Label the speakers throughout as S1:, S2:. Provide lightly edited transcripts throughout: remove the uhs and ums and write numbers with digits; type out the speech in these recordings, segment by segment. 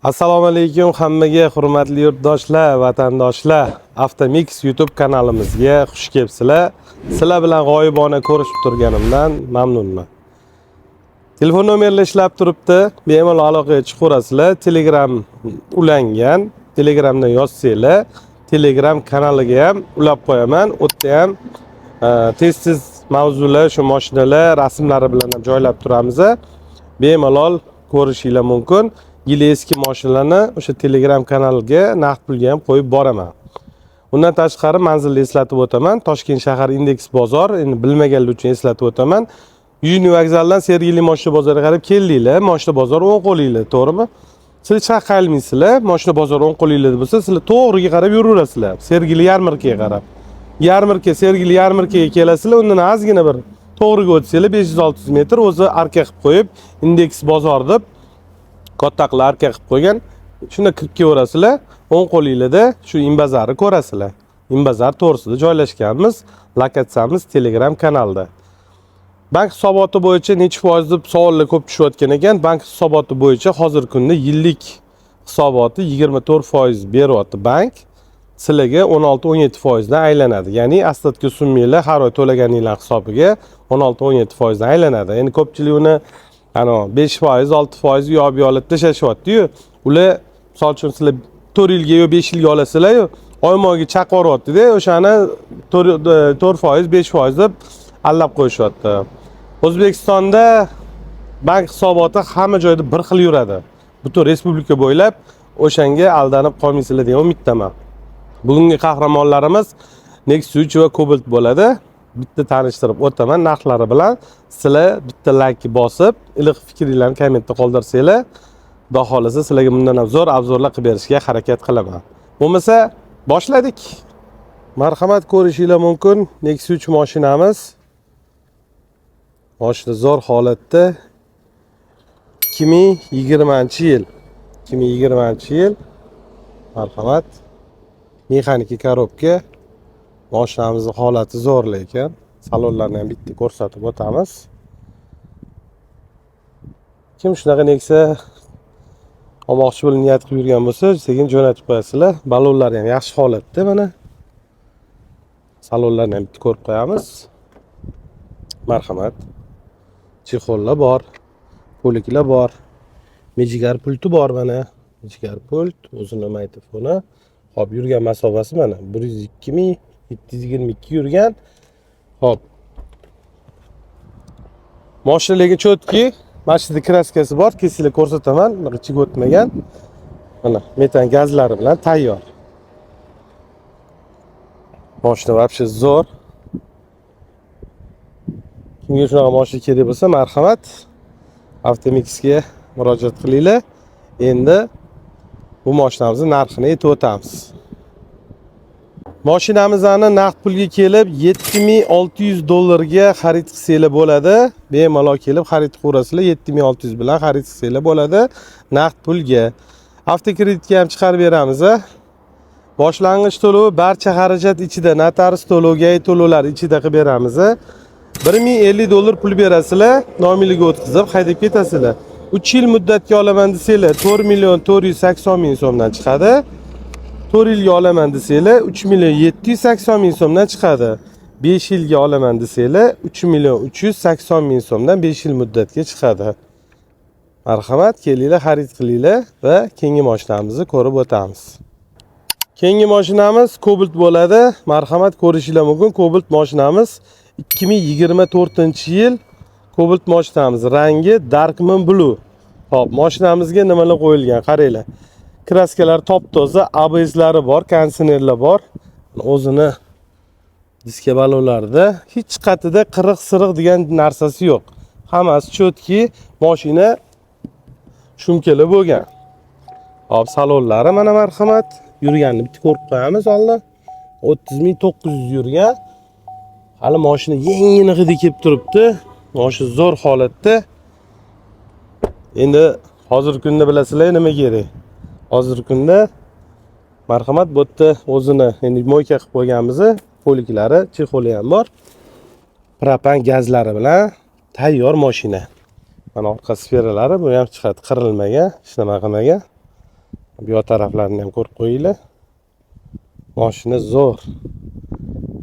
S1: Assalomu alaykum hammaga hurmatli yurtdoshlar, vatandoshlar. Avtomix YouTube kanalimizga xush kelibsizlar. Sizlar bilan g'oyibona ko'rishib turganimdan mamnunman. Telefon nomerlar ishlab turibdi. Bemalol aloqaga chiqaverasizlar. Telegram ulangan. Telegramdan yozsanglar, Telegram kanaliga ham ulab qo'yaman. U yerda ham tez-tez mavzular, shu mashinalar rasmlari bilan ham joylab turamiz. Bemalol ko'rishinglar mumkin. Yili eski mashinalarni o'sha Telegram kanaliga naqd pulga ham qo'yib boraman. Undan tashqari manzilni eslatib o'taman. Toshkent shahar Indeks bozor, endi bilmaganlar uchun eslatib o'taman. Yujniy vokzaldan Sergeli mashina bozoriga qarab keldinglar. Mashina bozor o'ng qo'linglar, to'g'rimi? Siz chaqalmaysizlar. Mashina bozor o'ng qo'linglar bo'lsa, sizlar to'g'riga qarab yuraverasizlar. Sergeli yarmarkaga qarab. Sergeli yarmarkaga kelasizlar, undan ozgina bir to'g'riga o'tsanglar 500-600 metr o'zi arka qilib qo'yib, Indeks bozor deb katta qilib arka qilib qo'ygan. Shunda kirib kelaverasizlar. O'ng qo'lingizda shu Imbazarni ko'rasizlar. Imbazar to'g'risida joylashganmiz. Lokatsiyamiz Telegram kanalida. Bank hisoboti bo'yicha necha foiz deb savollar ko'p tushayotgan ekan. Bank hisoboti bo'yicha hozirgi kunda yillik hisoboti 24% beryapti bank. Sizlarga 16-17% dan aylanadi. Ya'ni aslatga summanglar har oy to'laganinglar hisobiga 16-17% dan aylanadi. Endi ko'pchilik uni 5%, 6% yo'q tashlashyapti-yu. Ular misol uchun sizlar 4 yilga yo 5 yilga olasizlar-yu, oyma-oyga chaqaryapti-da, o'shani 4%, 5% deb allab qo'yishyapti. O'zbekistonda bank hisoboti hamma joyda bir xil yuradi. Butun respublika bo'ylab o'shanga aldanib qolmaysizlar degan umiddaman. Bugungi qahramonlarimiz Nexus 3 va Cobalt bo'ladi. Bitta tanishtirib o'taman narxlari bilan. Sizlar bitta like bosib, iliq fikringizni kommentda qoldirsanglar, xudo xolasa sizlarga bundan ham zo'r obzorlar qilib berishga harakat qilaman. Bo'lmasa, boshladik. Marhamat, ko'rishinglar mumkin. Nexus 3 mashinamiz. Mashina zo'r holatda. 2020-yil. 2020-yil. Marhamat. Mexanika korobka. Mashinamizning holati zo'r lekin salonlarni ham bitta ko'rsatib o'tamiz. Kim shunaqa Nexia olmoqchi bo'lib niyat qilib yurgan bo'lsa, sekin jo'natib qo'yasizlar. Balonlari ham yaxshi holatda mana. Salonlarni ham bitta ko'rib qo'yamiz. Marhamat. Chexollar bor, poliklar bor. Mejigar pulti bor mana. Mejigar pult, o'zining mikrofoni. Hop, yurgan masofasi mana 102.722 yurgan. Hop. Mashina lekin chotki, mashinada kraskasi bor, kesinglar ko'rsataman, ichiga o'tmagan. Mana metan gazlari bilan tayyor. Mashina вообще zo'r. Kimga shunaqa mashina kerak bo'lsa, marhamat, Avtomixga murojaat qilinglar. Endi bu mashinamizning narxini aytib o'tamiz. Mashinamizni naqd pulga kelib $7600 ga xarid qilsanglar bo'ladi. Bemalol kelib xarid qilurasizlar. 7600 bilan xarid qilsanglar bo'ladi naqd pulga. Avtokreditga ham chiqarib beramiz. Boshlang'ich to'lov barcha xarajat ichida, notarius to'lov, gay to'lovlar ichida qilib beramiz. $1050 pul berasizlar, nomingizga o'tkazib haydab ketasizlar. 3 yil muddatga olaman desanglar 4.480.000 so'mdan chiqadi. 4 yilga olaman desanglar 3.780.000 so'mdan chiqadi. 5 yilga olaman desanglar 3.380.000 so'mdan 5 yil muddatga chiqadi. Marhamat, kelinglar, xarid qilinglar va keyingi mashinamizni ko'rib o'tamiz. Keyingi mashinamiz Cobalt bo'ladi. Marhamat, ko'rishinglar mumkin. Cobalt mashinamiz 2024-yil Cobalt mashinamiz. Rangi Darkman Blue. Hop, mashinamizga nimalar qo'yilgan? Qaranglar. Kraskalar top-toza, ABS'lari bor, kondisionerlar bor. O'zini diska balonlarida hech qatida qiriq-siriq degan narsasi yo'q. Hammasi chotki, mashina shumkalar bo'lgan. Hop, salonlari mana marhamat. Yurganini bitta ko'rib qo'yamiz oldin. 30.900 yurgan. Hali mashina yengini hidi kelib turibdi. Mashina zo'r holatda. Endi hozirgi kunda bilasizlar nima kerak. Hozirgi kunda marhamat bu yerda o'zini endi moyka qilib qo'yganmiz. Poliklari, chexoli ham bor. Propan gazlari bilan tayyor mashina. Mana orqa sferalari bu ham chiqadi, qirilmagan, hech nima qilmagan. Bu yoq taraflarini ham ko'rib qo'yinglar. Mashina zo'r.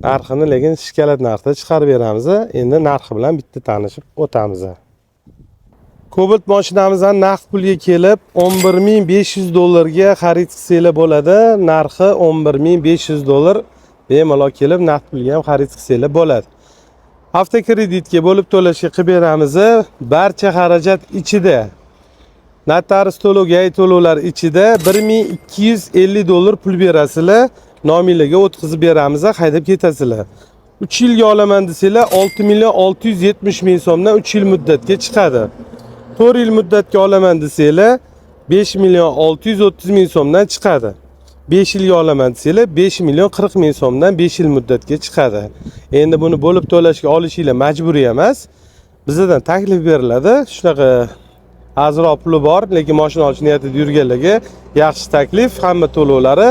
S1: Narxini lekin shikalat narxda chiqarib beramiz. Endi narxi bilan bitta tanishib o'tamiz. Cobalt mashinamizdan naqd pulga kelib 11.500 dollarga xarid qilsanglar bo'ladi. Narxi 11.500 dollar. Bemalol kelib naqd pulga ham xarid qilsanglar bo'ladi. Avtokreditga bo'lib to'lashga qilib beramiz. Barcha xarajat ichida. Notarius to'lov, gay to'lovlar ichida 1250 dollar pul berasizlar. Nomingizga o'tkazib beramiz, haydab ketasizlar. 3 yilga olaman desanglar 6.670.000 so'mdan 3 yil muddatga chiqadi. 4 yil muddatga olaman desanglar 5.630.000 so'mdan chiqadi. 5 yilga olaman desanglar 5.040.000 so'mdan 5 yil muddatga chiqadi. Endi buni bo'lib to'lashga olishinglar majburiy emas. Bizdan taklif beriladi. Shunaqa azroq puli bor, lekin mashina olish niyatida yurganlarga yaxshi taklif. Hamma to'lovlari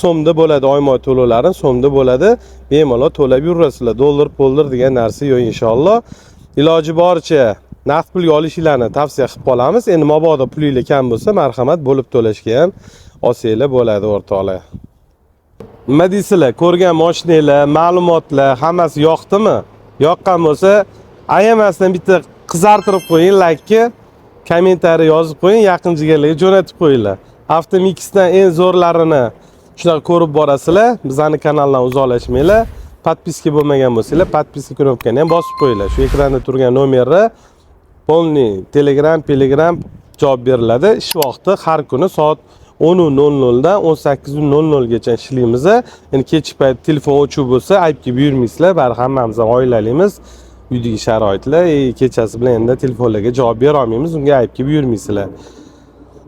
S1: so'mda bo'ladi, oyma to'lovlari so'mda bo'ladi. Bemalol to'lab yurasizlar. Dollar, pollar degan narsa yo'q inshaalloh. Iloji boricha naqd pulga olishinglarni tavsiya qilib qolamiz. Endi mabodo pulinglar kam bo'lsa, marhamat bo'lib to'lashga ham olsanglar bo'ladi o'rtoqlar. Nima deysizlar? Ko'rgan mashinanglar, ma'lumotlar hammasi yoqdimi? Yoqqan bo'lsa, ayamasdan bitta qizartirib qo'ying, like, kommentariy yozib qo'ying, yaqin jigarlarga jo'natib qo'yinglar. Avtomixdan eng zo'rlarini shunaqa ko'rib borasizlar. Bizning kanaldan uzoqlashmanglar. Podpiska bo'lmagan bo'lsanglar, podpiska knopkani ham bosib qo'yinglar. Shu ekranda turgan nomerni polni Telegram javob beriladi. Ish vaqti har kuni soat 10:00 dan 18:00 gacha ishlaymiz. Endi kechki payt telefon o'chib bo'lsa, aybga buyurmaysizlar. Bari hammamiz oilalimiz. Uydagi sharoitlar, kechasi bilan endi telefonlarga javob bera olmaymiz. Unga aybga buyurmaysizlar.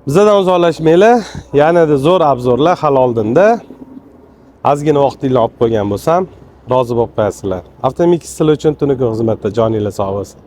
S1: Bizdan uzoqlashmanglar. Yanada zo'r obzorlar hali oldinda. Ozgina vaqtingizni olib qo'ygan bo'lsam, rozi bo'lib qo'yasizlar. Avtomix sizlar uchun tunu kun xizmatda, joninglar sog' bo'lsin.